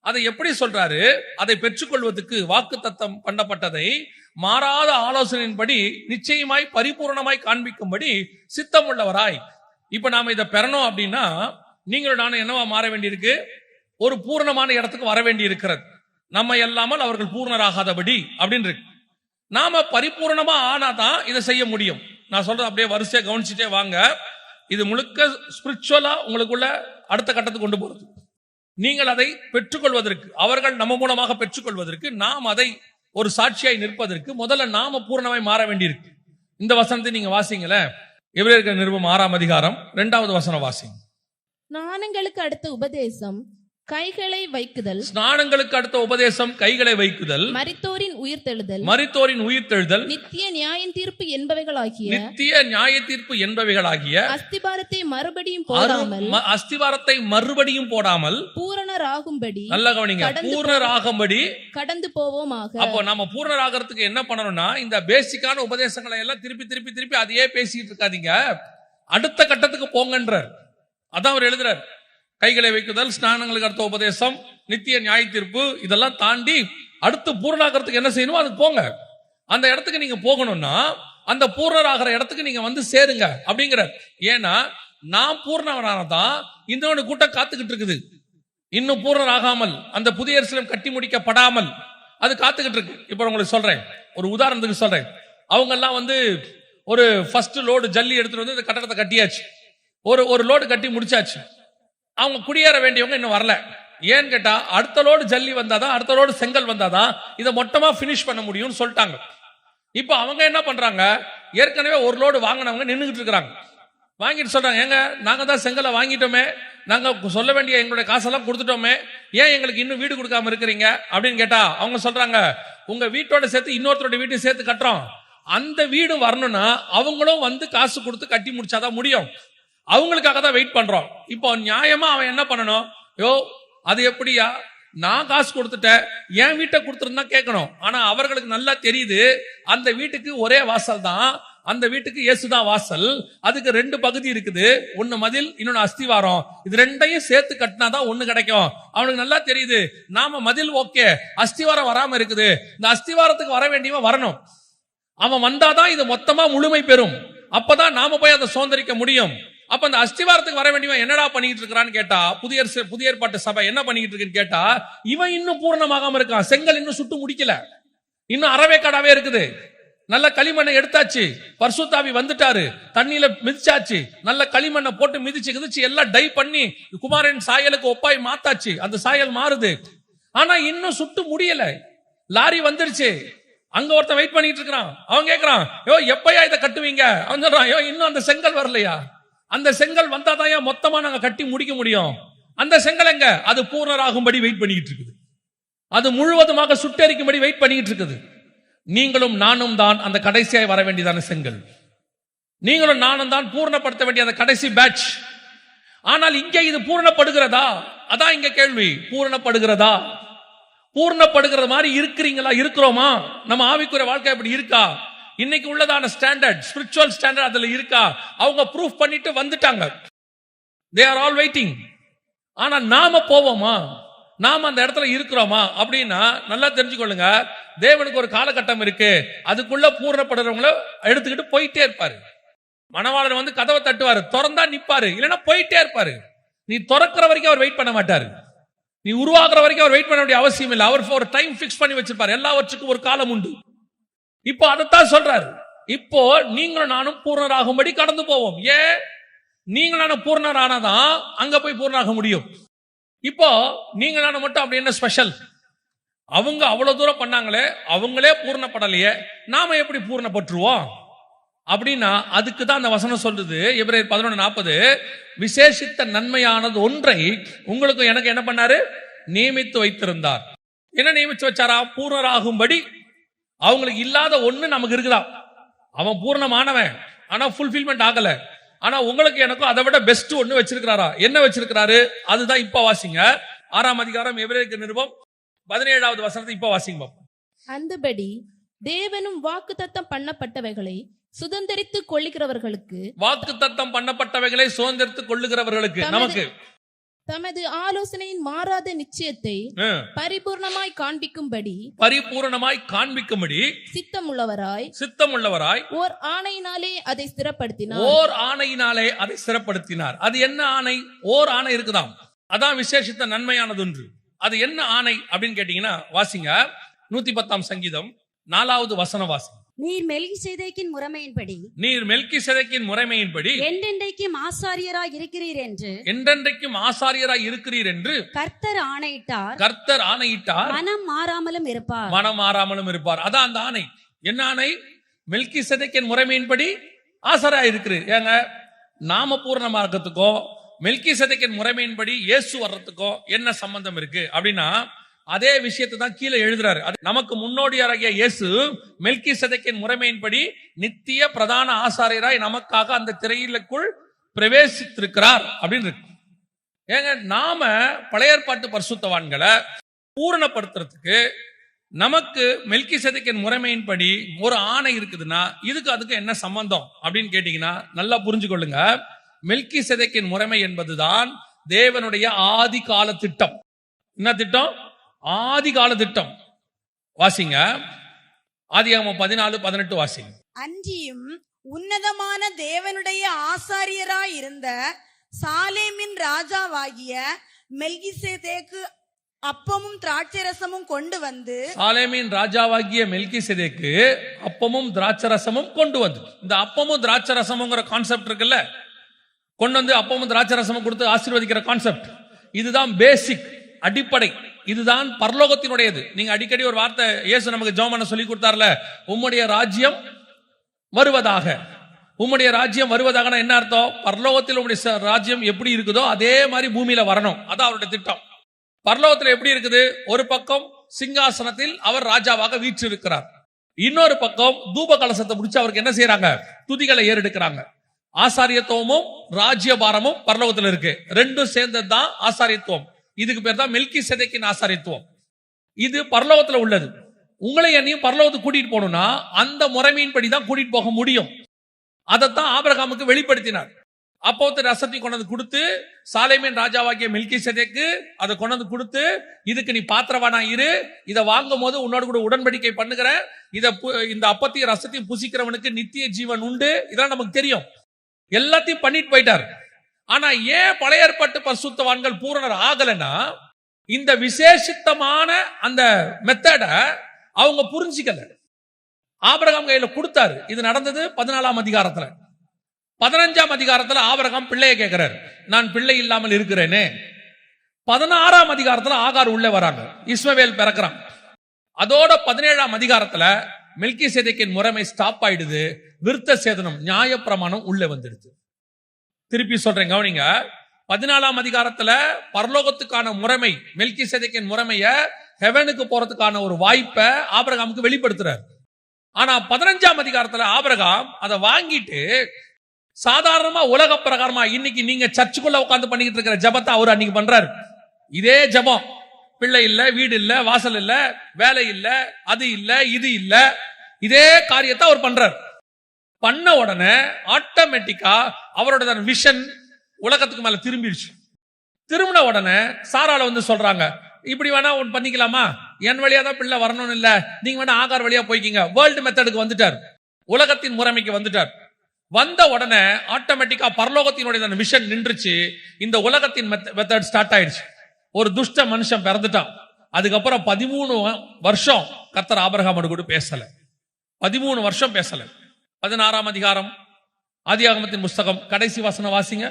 அதை எப்படி சொல்றாரு? அதை பெற்றுக்கொள்வதற்கு வாக்கு தத்தம் பண்ணப்பட்டதை மாறாத ஆலோசனையின்படி நிச்சயமாய் பரிபூர்ணமாய் காண்பிக்கும்படி சித்தம் உள்ளவராய். இப்ப நாம இதை பெறணும் அப்படின்னா நீங்களும் நானும் என்னவா மாற வேண்டியிருக்கு? ஒரு பூர்ணமான இடத்துக்கு வர வேண்டி இருக்கிறது. நம்ம இல்லாமல் அவர்கள் பூர்ணராகாதபடி அப்படின்னு இருக்கு. நாம பரிபூர்ணமா ஆனாதான் இதை செய்ய முடியும். நான் சொல்றது அப்படியே வரிசையா கவனிச்சுட்டே வாங்க. இது முழுக்க ஸ்பிரிச்சுவலா உங்களுக்குள்ள அடுத்த கட்டத்துக்கு கொண்டு போறது. நீங்கள் அதை பெற்றுக்கொள்வதற்கு, அவர்கள் நம்ம மூலமாக பெற்றுக்கொள்வதற்கு, நாம் அதை ஒரு சாட்சியாய் நிற்பதற்கு முதல்ல நாம பூர்ணமாய் மாற வேண்டியிருக்கு. இந்த வசனத்தை நீங்க வாசிங்களே, எபிரேயர் நிருபம் 6ஆம் அதிகாரம் 2வது வசனம் வாசிங்க. ஸ்நானங்களுக்கு அடுத்த உபதேசம் கைகளை வைக்குதல். ஸ்நானங்களுக்கு அடுத்த உபதேசம் கைகளை வைக்குதல். மரித்தோரின் உயிர்த்தெழுதல். மரித்தோரின் உயிர்த்தெழுதல். நித்திய நியாய தீர்ப்பு என்பவைகளாகிய அஸ்திபாரத்தை மறுபடியும் போடாமல். அஸ்திபாரத்தை மறுபடியும் போடாமல் பூரணராகும்படி. நல்ல கவனிங்க, பூரணராகும்படி கடந்து போவோமாக. அப்போ நம்ம பூரணராகிறதுக்கு என்ன பண்ணணும்னா இந்த பேசிக்கான உபதேசங்களை எல்லாம் திருப்பி திருப்பி திருப்பி அதையே பேசிட்டு இருக்காதீங்க, அடுத்த கட்டத்துக்கு போங்கன்றார். அதான் அவர் எழுதுறார். கைகளை வைக்குதல், ஸ்நானங்களுக்கு அடுத்த உபதேசம், நித்திய நியாய தீர்ப்பு, இதெல்லாம் தாண்டி அடுத்து பூர்ணாகிறதுக்கு என்ன செய்யணும் அதுக்கு போங்க. அந்த இடத்துக்கு நீங்க போகணும்னா அந்த பூர்ணராகிற இடத்துக்கு நீங்க வந்து சேருங்க அப்படிங்கிறார். ஏன்னா நான் பூர்ணவனானதான் இன்னொன்று கூட்டம் காத்துக்கிட்டு இருக்குது. இன்னும் பூர்ணராகாமல் அந்த புதிய எருசலேம் கட்டி முடிக்கப்படாமல் அது காத்துக்கிட்டு இருக்கு. இப்ப உங்களுக்கு சொல்றேன், ஒரு உதாரணத்துக்கு சொல்றேன். அவங்க எல்லாம் வந்து ஒரு ஃபர்ஸ்ட் லோடு ஜல்லி எடுத்துட்டு வந்து இந்த கட்டடத்தை கட்டியாச்சு. ஒரு லோடு கட்டி முடிச்சாச்சு. அவங்க குடியேற வேண்டியவங்க இன்னும் வரல. ஏன்னு கேட்டா அடுத்த லோடு ஜல்லி வந்தாதான், அடுத்த லோடு செங்கல் வந்தாதான் இதை மொத்தமா பினிஷ் பண்ண முடியும்னு சொல்லிட்டாங்க. இப்ப அவங்க என்ன பண்றாங்க, ஏற்கனவே ஒரு லோடு வாங்கினவங்க நின்றுகிட்டு இருக்கிறாங்க. வாங்கிட்டு சொல்றாங்க, ஏங்க நாங்க தான் செங்கலை வாங்கிட்டோமே, நாங்க சொல்ல வேண்டிய எங்களுடைய காசெல்லாம் கொடுத்துட்டோமே, ஏன் எங்களுக்கு இன்னும் வீடு கொடுக்காம இருக்கிறீங்க அப்படின்னு கேட்டா அவங்க சொல்றாங்க, உங்க வீட்டோட சேர்த்து இன்னொருத்தரோட வீட்டையும் சேர்த்து கட்டுறோம். அந்த வீடு வரணும்னா அவங்களும் வந்து காசு கொடுத்து கட்டி முடிச்சாதான் முடியும். அவங்களுக்காக தான் வெயிட் பண்றோம். இப்போ நியாயமா அவன் என்ன பண்ணணும்? யோ அது எப்படியா, நான் காசு கொடுத்துட்டேன், என் வீட்டை கொடுத்துருந்தா கேட்கணும். ஆனா அவர்களுக்கு நல்லா தெரியுது அந்த வீட்டுக்கு ஒரே வாசல் தான், அந்த வீட்டுக்கு இயேசுதான் வாசல். அதுக்கு 2 பகுதி இருக்குது, ஒன்னு மதில், இன்னொன்னு அஸ்திவாரம். இது ரெண்டையும் சேர்த்து கட்டினாதான் ஒண்ணு கிடைக்கும். அவனுக்கு நல்லா தெரியுது நாம மதில் ஓகே, அஸ்திவாரம் வராம இருக்குது. இந்த அஸ்திவாரத்துக்கு வர வேண்டியவன் வரணும். அவன் வந்தாதான் இது மொத்தமா முழுமை பெறும். அப்பதான் நாம போய் அதை சுதந்திரிக்க முடியும். அப்ப அந்த அஸ்திவாரத்துக்கு வர வேண்டியவன் என்னடா பண்ணிட்டு இருக்கிறான்னு கேட்டா, புதிய ஏற்பாட்டு சபை என்ன பண்ணிட்டு இருக்குன்னு கேட்டா, இவன் இன்னும் பூர்ணமாகாம இருக்கான். செங்கல் இன்னும் சுட்டு முடிக்கல, இன்னும் அறவேக்காடாவே இருக்குது. நல்ல களிமண்ணை எடுத்தாச்சு, பரிசுத்தாவி வந்துட்டாரு, தண்ணியில மிதிச்சாச்சு, நல்ல களிமண்ணை போட்டு மிதிச்சு எல்லாம் டை பண்ணி குமாரன் சாயலுக்கு ஒப்பாய் மாத்தாச்சு. அந்த சாயல் மாறுது, ஆனா இன்னும் சுட்டு முடியல. லாரி வந்துருச்சு, அங்க ஒருத்தன் வெயிட் பண்ணிட்டு இருக்கிறான். அவன் கேட்கிறான், யோ எப்பயா இதை கட்டுவீங்க? அவன் சொல்றான், யோ இன்னும் அந்த செங்கல் வரலையா? அந்த செங்கல் வந்தாதான் மொத்தமா நாங்க கட்டி முடிக்க முடியும். அந்த செங்கல் எங்க? அது பூர்ணராகும்படி வெயிட் பண்ணிட்டு இருக்குது. அது முழுவதுமாக சுட்டெரிக்கும்படி வெயிட் பண்ணிட்டு இருக்குது. நீங்களும் நானும் தான் அந்த கடைசியாய் வர வேண்டியதான செங்கல். நீங்களும் நானும் தான் பூர்ணப்படுத்த வேண்டிய அந்த கடைசி பேட்ச். ஆனால் இங்கே இது பூர்ணப்படுகிறதா? அதான் இங்க கேள்வி. பூர்ணப்படுகிறதா? பூர்ணப்படுகிற மாதிரி இருக்கிறீங்களா? இருக்கிறோமா? நம்ம ஆவிக்குரிய வாழ்க்கை எப்படி இருக்கா? இன்னைக்கு உள்ளதான ஸ்டாண்டர்ட், ஸ்பிரிச்சுவல் ஸ்டாண்டர்ட் அதுல இருக்கா? அவங்க ப்ரூஃப் பண்ணிட்டு வந்துட்டாங்க. they are all waiting. ஆனா நாம போவோமா? நாம அந்த இடத்துல இருக்கிறோமா அப்படின்னா நல்லா தெரிஞ்சுக்கொள்ளுங்க. தேவனுக்கு ஒரு காலகட்டம் இருக்கு, அதுக்குள்ள பூர்ணப்படுறவங்கள எடுத்துக்கிட்டு போயிட்டே இருப்பாரு. மணவாளன் வந்து கதவை தட்டுவாரு, திறந்தா நிப்பாரு, இல்லைன்னா போயிட்டே இருப்பாரு. நீ திறக்கிற வரைக்கும் அவர் வெயிட் பண்ண மாட்டாரு. நீ உருவாக்குற வரைக்கும் அவர் வெயிட் பண்ண வேண்டிய அவசியம் இல்லை. அவர் ஒரு டைம் பிக்ஸ் பண்ணி வச்சிருப்பாரு. எல்லாவற்றுக்கும் ஒரு காலம் உண்டு. இப்போ அதைத்தான் சொல்றாரு. இப்போ நீங்களும் நானும் பூர்ணராகும்படி கடந்து போவோம். ஏன்? நீங்க நானும் பூர்ணரானாதான் அங்க போய் பூர்ணராக முடியும். இப்போ நீங்க நானும் மட்டும் அப்படி என்ன ஸ்பெஷல்? அவங்க அவ்வளவு தூரம் பண்ணாங்களே, அவங்களே பூர்ணப்படலையே, நாம எப்படி பூர்ணப்பட்டுருவோம் அப்படின்னா அதுக்கு தான் அந்த வசனம் சொல்லுது. எபிரேயர் 11:40, விசேஷித்த நன்மையானது ஒன்றை உங்களுக்கு எனக்கு என்ன பண்ணாரு? நியமித்து வைத்திருந்தார். என்ன நியமித்து வச்சாரா? பூர்ணராகும்படி. அவங்களுக்கு இல்லாத ஒண்ணு நமக்கு இருக்குதா? அவன் பூர்ணமானவன், ஆனா ஃபுல்ஃபில்மெண்ட் ஆகல. ஆனா உங்களுக்கு எனக்கும் அதை விட பெஸ்ட் ஒண்ணு வச்சிருக்கிறாரா? என்ன வச்சிருக்கிறாரு? அதுதான் இப்ப வாசிங்க. 6ஆம் அதிகாரம் எபிரேயருக்கு நிருபம் 17வது வசனத்தை இப்ப வாசிங்க பாப்போம். அந்தபடி தேவனும் வாக்குத்தத்தம் பண்ணப்பட்டவைகளை சுதந்தரித்துக் கொள்ளுகிறவர்களுக்கு, வாக்குத்தத்தம் பண்ணப்பட்டவைகளை சுதந்திரித்துக் கொள்ளுகிறவர்களுக்கு, நமக்கு தமது ஆலோசனையின் மாறாத நிச்சயத்தை பரிபூர்ணமாய் காண்பிக்கும்படி சித்தமுள்ளவராய் ஓர் ஆணையினாலே அதை ஸ்திரப்படுத்தினார். அது என்ன ஆணை? ஓர் ஆணை இருக்குதாம். அதான் விசேஷித்த நன்மையானது ஒன்று. அது என்ன ஆணை அப்படின்னு கேட்டீங்கன்னா வாசிங்க. 110ஆம் சங்கீதம் 4வது வசனம் வாசிங்க. நீர் மெல்கிசேதேக்கின் முறைமையின்படி என்றென்றைக்கும் ஆசாரியராய் இருக்கிறீர் என்று கர்த்தர் ஆணையிட்டார். மனம் மாறாமலும் இருப்பார். அதான் அந்த ஆணை. என்ன ஆணை? மெல்கிசேதேக்கின் முறைமையின்படி ஆசாரியராய் இருக்கிறீர். ஏங்க, நாம பூரணமா இருக்கிறதுக்கோ மெல்கிசேதேக்கின் முறைமையின்படி இயேசு வர்றதுக்கோ என்ன சம்பந்தம் இருக்கு அப்படின்னா, அதே விஷயத்தை தான் கீழே எழுதுறாரு. நமக்கு முன்னோடியாராகிய இயேசு மெல்கிசேதேக்கின் முறைமையின்படி நித்திய பிரதான ஆசாரியராய் நமக்காக அந்த திரையிலுக்குள் பிரவேசித்திருக்கிறார் அப்படின்னு இருக்கு. ஏங்க, நாம பழைய ஏற்பாட்டு பரிசுத்தவான்களை பூரணப்படுத்துறதுக்கு நமக்கு மெல்கிசேதேக்கின் முறைமையின்படி ஒரு ஆணை இருக்குதுன்னா இதுக்கு அதுக்கு என்ன சம்பந்தம் அப்படின்னு கேட்டீங்கன்னா நல்லா புரிஞ்சுக்கொள்ளுங்க. மெல்கிசேதேக்கின் முறைமை என்பதுதான் தேவனுடைய ஆதி கால திட்டம். என்ன திட்டம்? ஆதி கால திட்டம். வாசிங்க ஆதியாகமம் 14:18 வாசிங்க. அன்றியும் உன்னதமான தேவனுடைய ஆசாரியராய் இருந்த சாலேமின் ராஜாவாகிய மெல்கிசேதேக்கு அப்பமும் திராட்சரசமும் கொண்டு வந்து, சாலேமின் ராஜாவாகிய மெல்கிசேதேக்கு அப்பமும் திராட்சரசமும் கொண்டு வந்து, இந்த அப்பமும் திராட்சரசமுங்கிற கான்செப்ட் இருக்குல்ல, கொண்டு வந்து அப்பமும் திராட்சரசமும் கொடுத்து ஆசீர்வதிக்கிற கான்செப்ட், இதுதான் பேசிக், அடிப்படை. இதுதான் பரலோகத்தினுடையது. நீங்க அடிக்கடி ஒரு வார்த்தை இயேசு நமக்கு ஜெபம் பண்ண சொல்லி கொடுத்தார்ல, உம்முடைய ராஜ்யம் வருவதாக. உம்முடைய ராஜ்யம் வருவதாக என்ன அர்த்தம்? பரலோகத்தில் உம்முடைய ராஜ்யம் எப்படி இருக்குதோ அதே மாதிரி பூமியில வரணும். அதான் அவருடைய திட்டம். பரலோகத்தில் எப்படி இருக்குது? ஒரு பக்கம் சிங்காசனத்தில் அவர் ராஜாவாக வீற்றிருக்கிறார், இன்னொரு பக்கம் தூப கலசத்தை முடிச்சு அவருக்கு என்ன செய்யறாங்க? துதிகளை ஏறெடுக்கிறாங்க. ஆசாரியத்துவமும் ராஜ்யபாரமும் பரலோகத்தில் இருக்கு. ரெண்டும் சேர்ந்ததுதான் ஆசாரியத்துவம். இதுக்கு பேர் தான் மெல்கிசேதேக்கின் ஆசாரியத்துவம். இது பரலோகத்துல உள்ளது. உங்களை என்னையும் பரலோகத்துக்கு கூட்டிட்டு போகணும்னா அந்த முறைமையின்படி தான் கூட்டிட்டு போக முடியும். அதைத்தான் ஆபிரகாமுக்கு வெளிப்படுத்தினார். அப்போது ரசத்தை கொண்டு கொடுத்து, சாலேமின் ராஜாவாகிய மெல்கிசேதேக்கு அதை கொண்டு கொடுத்து, இதுக்கு நீ பாத்திரவானா இரு, இதை வாங்கும் போது உன்னோட கூட உடன்படிக்கை பண்ணுகிறேன், இந்த அப்பத்தையும் ரசத்தையும் புசிக்கிறவனுக்கு நித்திய ஜீவன் உண்டு. இதெல்லாம் நமக்கு தெரியும். எல்லாத்தையும் பண்ணிட்டு போயிட்டார். ஆனா ஏன் பழைய ஏற்பாட்டு பரிசுத்தவான்கள் பூரணர் ஆகலைன்னா, இந்த விசேஷித்தமான அந்த மெத்தட அவங்க புரிஞ்சிக்கல. ஆபிரகாம் கையில கொடுத்தாரு. இது நடந்தது 14ஆம் அதிகாரத்துல. 15ஆம் அதிகாரத்துல ஆபிரகாம் பிள்ளையை கேட்கிறார், நான் பிள்ளை இல்லாமல் இருக்கிறேனே. 16ஆம் அதிகாரத்துல ஆகார் உள்ளே வராங்க, இஸ்மவேல் பிறக்கிறான். அதோட 17ஆம் அதிகாரத்துல மெல்கிசேதேக்கின் முறைமை ஸ்டாப் ஆயிடுது. விருத்த சேதனம், நியாயப்பிரமாணம் உள்ளே வந்துடுது. திருப்பி சொல்றேன், கவனிங்க. 14ஆம் அதிகாரத்துல பரலோகத்துக்கான முறைமை, மெல்கிசேதேக்கின் முறைமைய ஹெவனுக்கு போறதுக்கான ஒரு வாய்ப்பை ஆபிரகாமுக்கு வெளிப்படுத்துறாரு. ஆனா 15ஆம் அதிகாரத்துல ஆபிரகாம் அதை வாங்கிட்டு சாதாரணமா உலக பிரகாரமா இன்னைக்கு நீங்க சர்ச்சுக்குள்ள உட்கார்ந்து பண்ணிக்கிட்டு இருக்கிற ஜபத்தை அவர் அன்னைக்கு பண்றாரு. இதே ஜபம், பிள்ளை இல்ல, வீடு இல்ல, வாசல் இல்ல, வேலை இல்ல, அது இல்ல, இது இல்ல, இதே காரியத்தை அவர் பண்றார். பண்ண உடனே ஆட்டோமேட்டிக்கா அவரோட விஷன் உலகத்துக்கு மேல திரும்பிடுச்சு. திரும்பின உடனே சாரால வந்து சொல்றாங்க, இப்படி வேணா ஒன்று பண்ணிக்கலாமா, என் வழியா தான் பிள்ளை வரணும்னு இல்ல, நீங்க வேணா ஆகார் வழியா போய்க்கிங்க. வேர்ல்டு மெத்தடுக்கு வந்துட்டார், உலகத்தின் முறைமைக்கு வந்துட்டார். வந்த உடனே ஆட்டோமேட்டிக்கா பரலோகத்தினுடைய விஷன் நின்றுச்சு. இந்த உலகத்தின் மெத்தட் ஸ்டார்ட் ஆயிடுச்சு. ஒரு துஷ்ட மனுஷன் பிறந்துட்டான். அதுக்கப்புறம் 13 வருஷம் கர்த்தர் ஆபிரகாமோடு கூட பேசல. 13 வருஷம் பேசல. 16ஆம் அதிகாரம் ஆதியாகமத்தின் புஸ்தகம் கடைசி வசனம் வாசிங்க.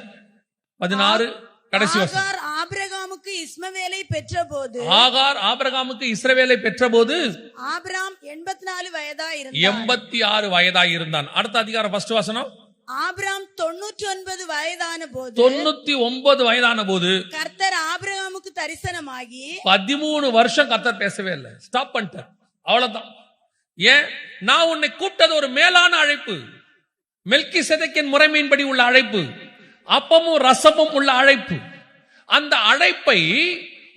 16 கடைசி வசனம். ஆகார் ஆபிரகாமுக்கு இஸ்மவேலை பெற்றபோது, ஆகார் ஆபிரகாமுக்கு இஸ்ரவேலை பெற்றபோது ஆபிரகாம் 84 வயதாய் இருந்தான். 86 வயதாய் இருந்தான். அடுத்த அதிகாரம் ஃபர்ஸ்ட் வசனம். ஆபிரகாம் 99 வயதான போது, 99 வயதான போது கர்த்தர் ஆபிரகாமுக்கு தரிசனமாகி 13 வருஷம் கர்த்தர் பேசவே இல்லை, ஸ்டாப் பண்ணிட்டார். அவ்வளவுதான். ஏன்? நான் உன்னை கூப்பிட்டது ஒரு மேலான அழைப்பு, மெல்கிசேதேக்கின் முறைமையின்படி உள்ள அழைப்பு, அப்பமும் ரசமும் உள்ள அழைப்பு. அந்த அழைப்பை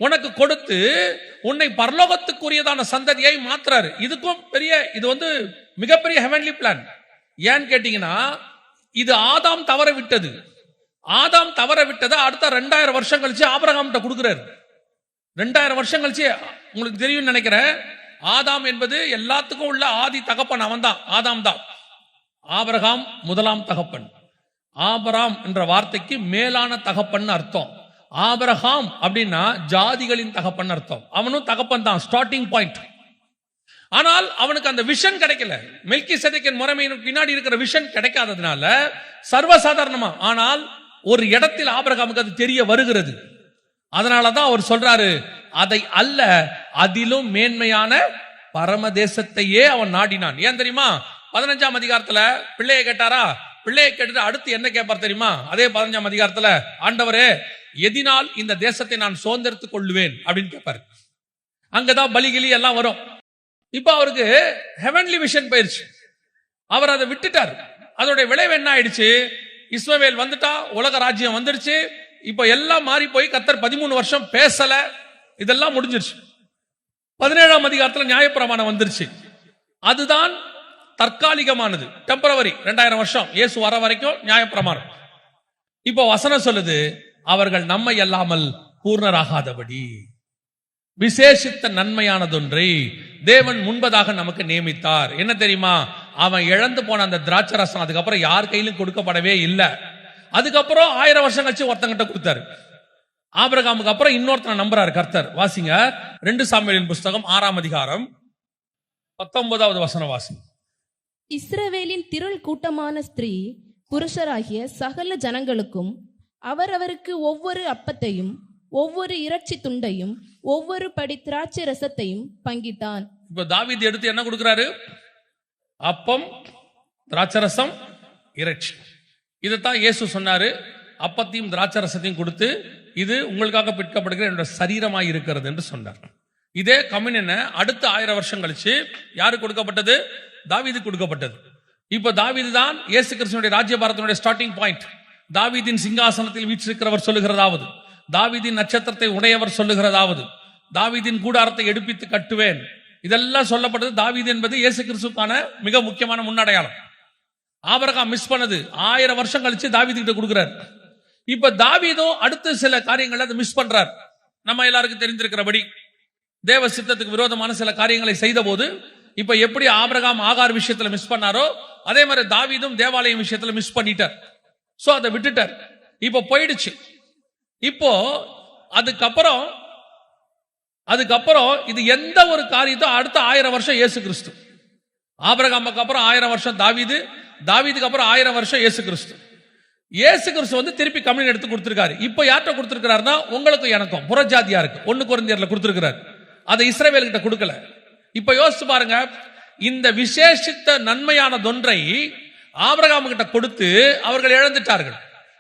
உனக்கு கொடுத்து உன்னை பரலோகத்துக்குரியதான சந்ததியை மாத்துறாரு. இதுக்கும் பெரிய, இது வந்து மிகப்பெரிய ஹெவன்லி பிளான். ஏன்னு கேட்டீங்கன்னா, இது ஆதாம் தவற விட்டது. ஆதாம் தவற விட்டதை அடுத்த 2000 வருஷம் கழிச்சு ஆபிரகாம் கொடுக்கிறாரு. 2000 வருஷம் கழிச்சு, உங்களுக்கு தெரியும் நினைக்கிறேன், ஆதாம் என்பது எல்லாத்துக்கும் உள்ள ஆதி தகப்பன் அவன் தான், ஆதாம் தான். ஆபிரகாம் முதலாம் தகப்பன். ஆபிரகாம் என்ற வார்த்தைக்கு மேலான தகப்பன் அர்த்தம். ஆபிரகாம் அப்படின்னா ஜாதிகளின் தகப்பன் அர்த்தம். அவனும் தகப்பன் தான், ஸ்டார்டிங் பாயிண்ட். ஆனால் அவனுக்கு அந்த விஷன் கிடைக்கல. மெல்கிசேதேக்கின் முறைமையின் பின்னாடி இருக்கிற விஷன் கிடைக்காததுனால சர்வசாதாரணமா, ஆனால் ஒரு இடத்தில் ஆபிரகாமுக்கு அது தெரிய வருகிறது. அதனாலதான் அவர் சொல்றாரு, அதை அல்ல அதிலும் மேன்மையான பரமதேசத்தையே அவன் நாடினான். ஏன் தெரியுமா? 15ஆம் அதிகாரத்துல பிள்ளையை கேட்டாரா? பிள்ளையை கேட்டுட்டு அடுத்து என்ன கேட்பார் தெரியுமா? அதே 15ஆம் அதிகாரத்துல, ஆண்டவரே எதினால் இந்த தேசத்தை நான் சுதந்திரத்துக் கொள்ளுவேன் அப்படின்னு கேட்பாரு. அங்கதான் பலிகிலி எல்லாம் வரும். இப்ப அவருக்கு ஹெவன்லி விஷன் போயிருச்சு. அவர் அதை விட்டுட்டார். அதோட விளைவு என்ன ஆயிடுச்சு? இஸ்மவேல் வந்துட்டா, உலக ராஜ்யம் வந்துருச்சு. இப்ப எல்லாம் மாறி போய் கர்த்தர் 13 வருஷம் பேசல, இதெல்லாம் முடிஞ்சிருச்சு. 17ஆம் அதிகாரத்துல நியாயப்பிரமாணம் வந்துருச்சு. அதுதான் தற்காலிகமானது, டெம்பரவரி. 2000 வருஷம் இயேசு வர வரைக்கும் நியாயப்பிரமாணம். இப்போ வசனம் சொல்லுது, அவர்கள் நம்மை அல்லாமல் பூர்ணராகாதபடி விசேஷித்த நன்மையானதொன்றை தேவன் முன்பதாக நமக்கு நியமித்தார். என்ன தெரியுமா? அவன் இழந்து போன அந்த திராட்சை ரசம் அதுக்கப்புறம் யார் கையிலும் கொடுக்கப்படவே இல்லை. அதுக்கப்புறம் 1000 வருஷம் கழிச்சு ஒருத்தங்கிட்ட கொடுத்தாரு. ஆபிரகாமுக்கு அப்புறம் இன்னொருத்தனை நம்புறாரு கர்த்தர். வாசிங்க 2 சாமுவேலின் புஸ்தகம் 6ஆம் அதிகாரம் 19வது வசனம் வாசி. இஸ்ரவேலின் திரள் கூட்டமான ஸ்திரீ புருஷராகிய சகல ஜனங்களுக்கும் அவரவருக்கு ஒவ்வொரு அப்பத்தையும் ஒவ்வொரு இறைச்சி துண்டையும் ஒவ்வொரு படி திராட்சை ரசத்தையும் பங்கிட்டான். இப்ப தாவீது எடுத்து என்ன கொடுக்கிறாரு? அப்பம், திராட்சை ரசம், இறைச்சி. இதைத்தான் இயேசு சொன்னாரு, அப்பத்தையும் திராட்சை ரசத்தையும் கொடுத்து, இது உங்களுக்காக பிற்கப்படுகிற என்னோட சரீரமாய் இருக்கிறது என்று சொன்னார். இதே கம்யூனியனை அடுத்த 1000 வருஷம் கழிச்சு யாரு கொடுக்கப்பட்டது? தாவீது கொடுக்கப்பட்டது. இப்ப தாவீது தான் இயேசு கிறிஸ்துவினுடைய ராஜ்யபாரத்தினுடைய ஸ்டார்டிங் பாயிண்ட். தாவீதின் சிங்காசனத்தில் வீற்றிருக்கிறவர் சொல்லுகிறதாவது, தாவீதின் நட்சத்திரத்தை உடையவர் சொல்லுகிறதாவது, தாவீதின் கூடாரத்தை எடுப்பித்து கட்டுவேன், இதெல்லாம் சொல்லப்பட்டது. தாவீது என்பது இயேசு கிறிஸ்துக்கான மிக முக்கியமான முன்னடையாளம். ஆபிரகாம் மிஸ் பண்ணது 1000 வருஷம் கழிச்சு தாவீது கிட்ட கொடுக்கிறார். இப்ப தாவீதும் அடுத்த சில காரியங்களை அதை மிஸ் பண்றார். நம்ம எல்லாருக்கும் தெரிந்திருக்கிறபடி தேவ சித்தத்துக்கு விரோதமான சில காரியங்களை செய்த போது, இப்ப எப்படி ஆபிரகாம் ஆகார் விஷயத்துல மிஸ் பண்ணாரோ, அதே மாதிரி தாவீதும் தேவாலயம் விஷயத்துல மிஸ் பண்ணிட்டார். சோ அதை விட்டுட்டார். இப்ப போயிடுச்சு. இப்போ அதுக்கப்புறம் இது எந்த ஒரு காரியத்தோ அடுத்த 1000 வருஷம் இயேசு கிறிஸ்து. ஆபிரகாமுக்கு அப்புறம் 1000 வருஷம் தாவீது, தாவீதுக்கு அப்புறம் 1000 வருஷம் இயேசு கிறிஸ்து. இயேசு கிறிஸ்து வந்து திருப்பி கம்யூனியன் எடுத்து கொடுத்திருக்காரு. இப்ப யார்கிட்ட கொடுத்திருக்காருன்னா, உங்களுக்கும் எனக்கும் புறஜாதியா இருக்கு 1 கொரிந்தியர்ல கொடுத்திருக்காரு. அதை இஸ்ரவேல் கிட்ட கொடுக்கல. இப்ப யோசிச்சு பாருங்க, இந்த விசேஷித்த நன்மையானதொன்றை ஆபிரகாம் கிட்ட கொடுத்து அவர்கள் இழந்துட்டார்கள்,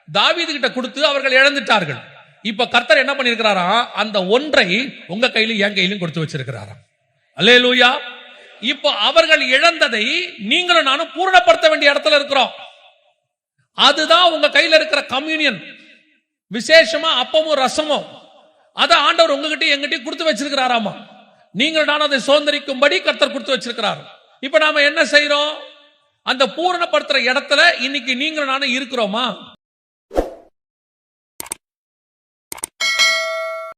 தாவீது கிட்ட கொடுத்து அவர்கள் இழந்துட்டார்கள். இப்ப கர்த்தர் என்ன பண்ணிருக்கிறாரா? அந்த ஒன்றை உங்க கையிலும் என் கையிலும் கொடுத்து வச்சிருக்கிறாரா. அல்லேலூயா. இப்போ அவர்கள் இழந்ததை நீங்களும் நானும் பூரணப்படுத்த வேண்டிய இடத்துல இருக்கிறோம். அதுதான் உங்க கையில இருக்கிற கம்யூனியன். விசேஷமா அப்பமும் ரசமும் அத ஆண்டவர் உங்ககிட்ட எங்கிட்ட கொடுத்து வச்சிருக்கிறாராமா. நீங்கள் நானும் அதை சுதந்திரிக்கும்படி கர்த்தர் கொடுத்து வச்சிருக்கிறார். இப்ப நாம என்ன செய்யறோம்? அந்த பூரணப்படுத்துற இடத்துல இன்னைக்கு நீங்களும் நானும் இருக்கிறோமா?